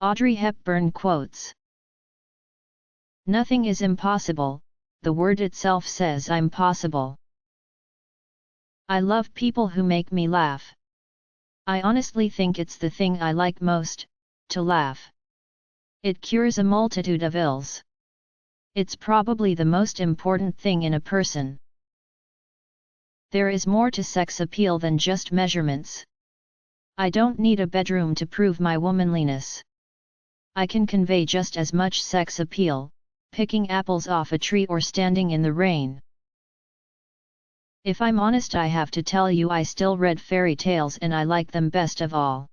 Audrey Hepburn quotes. Nothing is impossible, the word itself says I'm possible. I love people who make me laugh. I honestly think it's the thing I like most, to laugh. It cures a multitude of ills. It's probably the most important thing in a person. There is more to sex appeal than just measurements. I don't need a bedroom to prove my womanliness. I can convey just as much sex appeal, picking apples off a tree or standing in the rain. If I'm honest, I have to tell you I still read fairy tales and I like them best of all.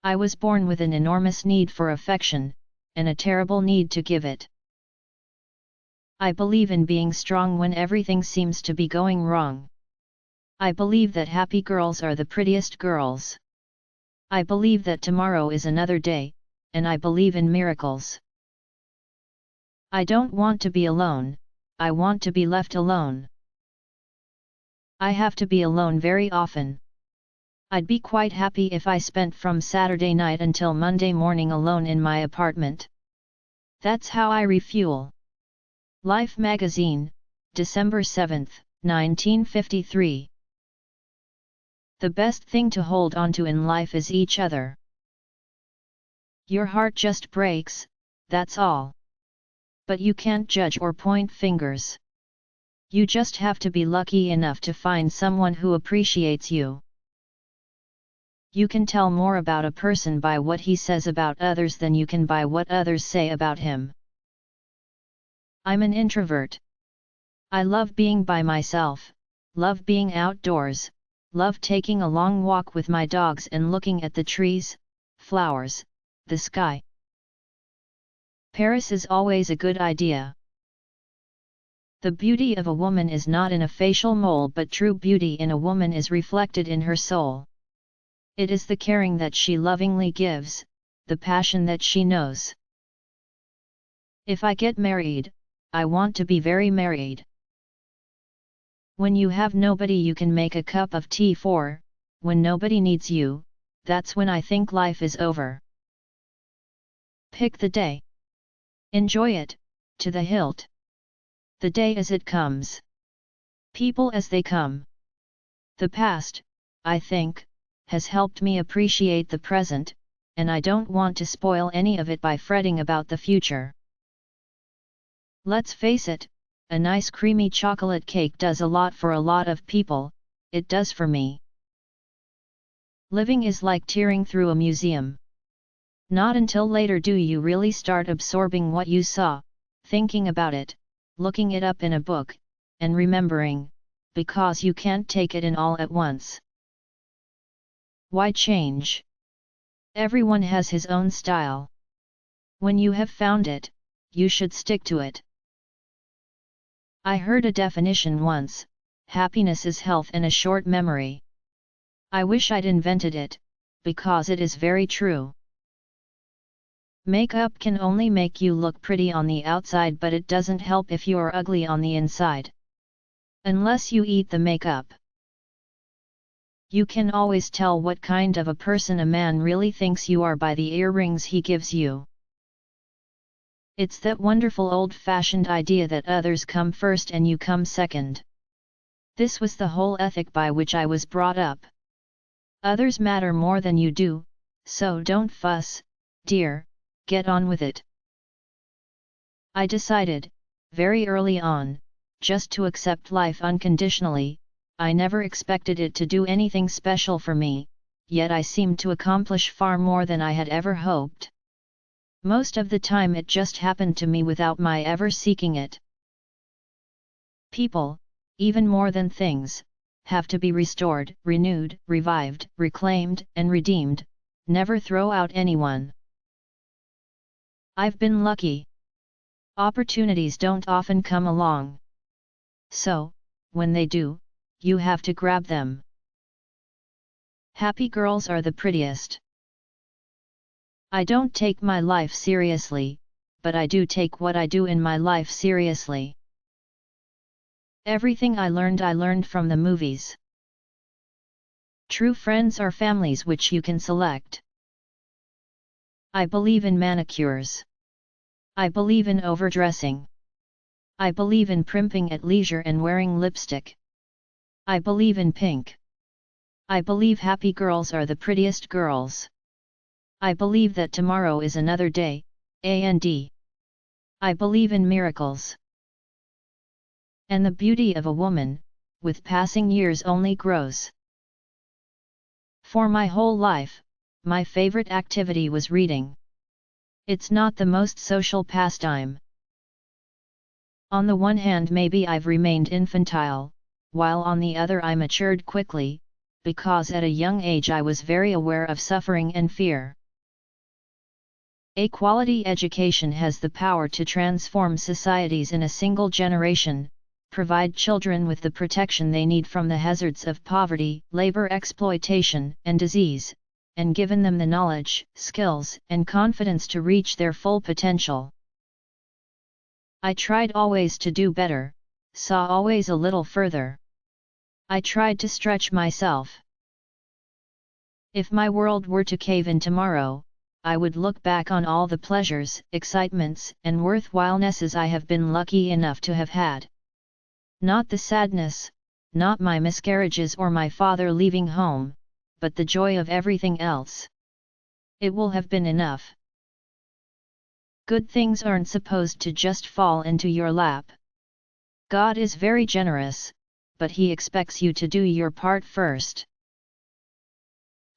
I was born with an enormous need for affection, and a terrible need to give it. I believe in being strong when everything seems to be going wrong. I believe that happy girls are the prettiest girls. I believe that tomorrow is another day, and I believe in miracles. I don't want to be alone, I want to be left alone. I have to be alone very often. I'd be quite happy if I spent from Saturday night until Monday morning alone in my apartment. That's how I refuel. Life magazine, December 7, 1953. The best thing to hold onto in life is each other. Your heart just breaks, that's all. But you can't judge or point fingers. You just have to be lucky enough to find someone who appreciates you. You can tell more about a person by what he says about others than you can by what others say about him. I'm an introvert. I love being by myself, love being outdoors, love taking a long walk with my dogs and looking at the trees, flowers, the sky. Paris is always a good idea. The beauty of a woman is not in a facial mold, but true beauty in a woman is reflected in her soul. It is the caring that she lovingly gives, the passion that she knows. If I get married, I want to be very married. When you have nobody you can make a cup of tea for, when nobody needs you, that's when I think life is over. Pick the day. Enjoy it, to the hilt. The day as it comes. People as they come. The past, I think, has helped me appreciate the present, and I don't want to spoil any of it by fretting about the future. Let's face it, a nice creamy chocolate cake does a lot for a lot of people, it does for me. Living is like tearing through a museum. Not until later do you really start absorbing what you saw, thinking about it, looking it up in a book, and remembering, because you can't take it in all at once. Why change? Everyone has his own style. When you have found it, you should stick to it. I heard a definition once: happiness is health and a short memory. I wish I'd invented it, because it is very true. Makeup can only make you look pretty on the outside, but it doesn't help if you're ugly on the inside. Unless you eat the makeup. You can always tell what kind of a person a man really thinks you are by the earrings he gives you. It's that wonderful old-fashioned idea that others come first and you come second. This was the whole ethic by which I was brought up. Others matter more than you do, so don't fuss, dear, get on with it. I decided, very early on, just to accept life unconditionally. I never expected it to do anything special for me, yet I seemed to accomplish far more than I had ever hoped. Most of the time it just happened to me without my ever seeking it. People, even more than things, have to be restored, renewed, revived, reclaimed, and redeemed. Never throw out anyone. I've been lucky. Opportunities don't often come along. So, when they do, you have to grab them. Happy girls are the prettiest. I don't take my life seriously, but I do take what I do in my life seriously. Everything I learned from the movies. True friends are families which you can select. I believe in manicures. I believe in overdressing. I believe in primping at leisure and wearing lipstick. I believe in pink. I believe happy girls are the prettiest girls. I believe that tomorrow is another day, and I believe in miracles. And the beauty of a woman, with passing years only grows. For my whole life, my favorite activity was reading. It's not the most social pastime. On the one hand maybe I've remained infantile, while on the other I matured quickly, because at a young age I was very aware of suffering and fear. A quality education has the power to transform societies in a single generation, provide children with the protection they need from the hazards of poverty, labor exploitation, and disease, and given them the knowledge, skills, and confidence to reach their full potential. I tried always to do better, saw always a little further. I tried to stretch myself. If my world were to cave in tomorrow, I would look back on all the pleasures, excitements, and worthwhilenesses I have been lucky enough to have had. Not the sadness, not my miscarriages or my father leaving home, but the joy of everything else. It will have been enough. Good things aren't supposed to just fall into your lap. God is very generous, but He expects you to do your part first.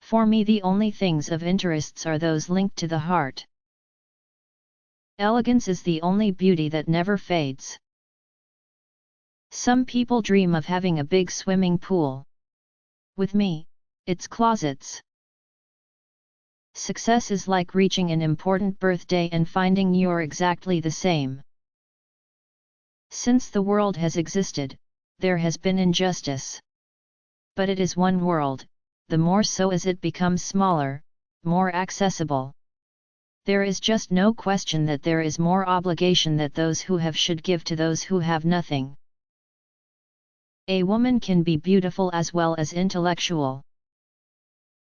For me the only things of interest are those linked to the heart. Elegance is the only beauty that never fades. Some people dream of having a big swimming pool. With me, it's closets. Success is like reaching an important birthday and finding you're exactly the same. Since the world has existed, there has been injustice. But it is one world, the more so as it becomes smaller, more accessible. There is just no question that there is more obligation that those who have should give to those who have nothing. A woman can be beautiful as well as intellectual.